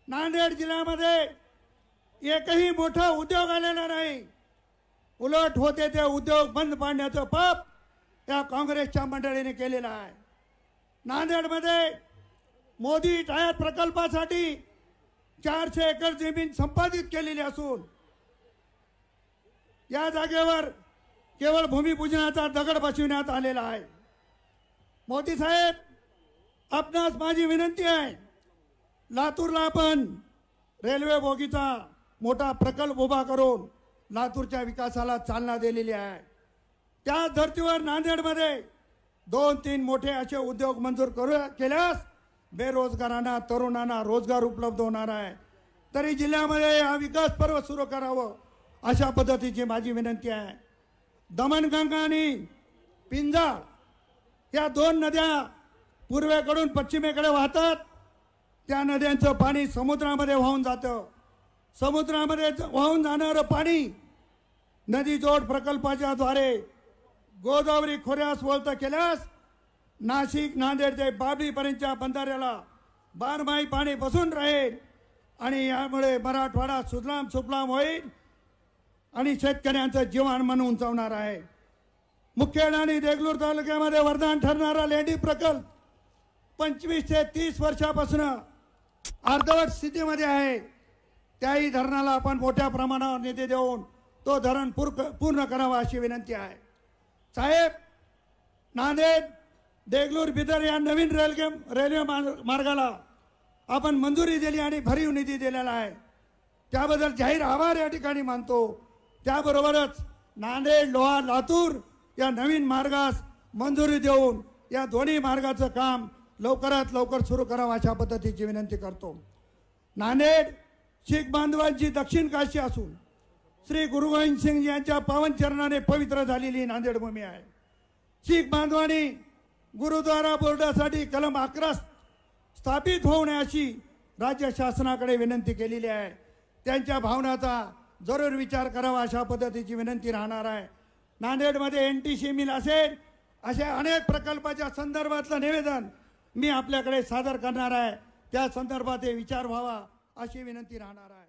नांदेड जिल्ह्यामध्ये एकही मोठा उद्योग आलेला नाही। उलट होते ते उद्योग बंद पाडण्याचं पाप या काँग्रेसच्या मंडळीने केलेलं आहे। नांदेडमध्ये मोदी टायर प्रकल्पासाठी 400 एकर जमीन संपादित केलेली असून या जागेवर केवळ भूमिपूजनाचा दगड बसविण्यात आलेला आहे। मोदी साहेब, आपणास माझी विनंती आहे, लातूरला आपण रेल्वे बोगीचा मोठा प्रकल्प उभा करून लातूरच्या विकासाला चालना दिलेली आहे। त्या धर्तीवर नांदेडमध्ये 2-3 मोठे असे उद्योग मंजूर केल्यास बेरोजगारांना, तरुणांना रोजगार उपलब्ध होणार आहे। तरी जिल्ह्यामध्ये हा विकास पर्व सुरू करावं अशा पद्धतीची माझी विनंती आहे। दमणगंगा आणि पिंजाळ या 2 नद्या पूर्वेकडून पश्चिमेकडे वाहतात। त्या नद्यांचं पाणी समुद्रामध्ये वाहून जातं। समुद्रामध्ये वाहून जाणारं पाणी नदी जोड प्रकल्पाच्या द्वारे गोदावरी खोऱ्यास वळतं केल्यास नाशिक, नांदेड ते बाबळीपर्यंतच्या बंधाऱ्याला बारमाही पाणी बसून राहील आणि यामुळे मराठवाडा सुजलाम सुफलाम होईल आणि शेतकऱ्यांचं जीवनमान उंचावणार आहे। मुखेड आणि देगलूर तालुक्यामध्ये वरदान ठरणारा लेंडी प्रकल्प 25 ते 30 वर्षापासून अर्धवट स्थितीमध्ये आहे। त्याही धरणाला आपण मोठ्या प्रमाणावर निधी देऊन तो धरण पूर्ण करावा अशी विनंती आहे। साहेब, नांदेड देगलूर बिदर या नवीन रेल्वे मार्गाला आपण मंजुरी दिली आणि भरीव निधी दिलेला आहे। त्याबद्दल जाहीर आभार या ठिकाणी मानतो। त्याबरोबरच नांदेड, लोहा, लातूर या नवीन मार्गास मंजुरी देऊन या दोन्ही मार्गाचं काम लवकरात लवकर सुरू करावं अशा पद्धतीची विनंती करतो। नांदेड शीख बांधवांची दक्षिण काशी असून श्री गुरु गोविंद सिंग यांच्या पावन चरणाने पवित्र झालेली नांदेड भूमी आहे। शीख बांधवांनी गुरुद्वारा बोर्डासाठी कलम 11 स्थापित होऊ नये अशी राज्य शासनाकडे विनंती केलेली आहे। त्यांच्या भावनाचा जरूर विचार करावा अशा पद्धतीची विनंती राहणार आहे। नांदेडमध्ये NTC मिल असेल अशा अनेक प्रकल्पाच्या संदर्भातलं निवेदन मी आपल्याकडे सादर करणार आहे। त्या संदर्भात विचार व्हावा अशी विनंती राहणार आहे।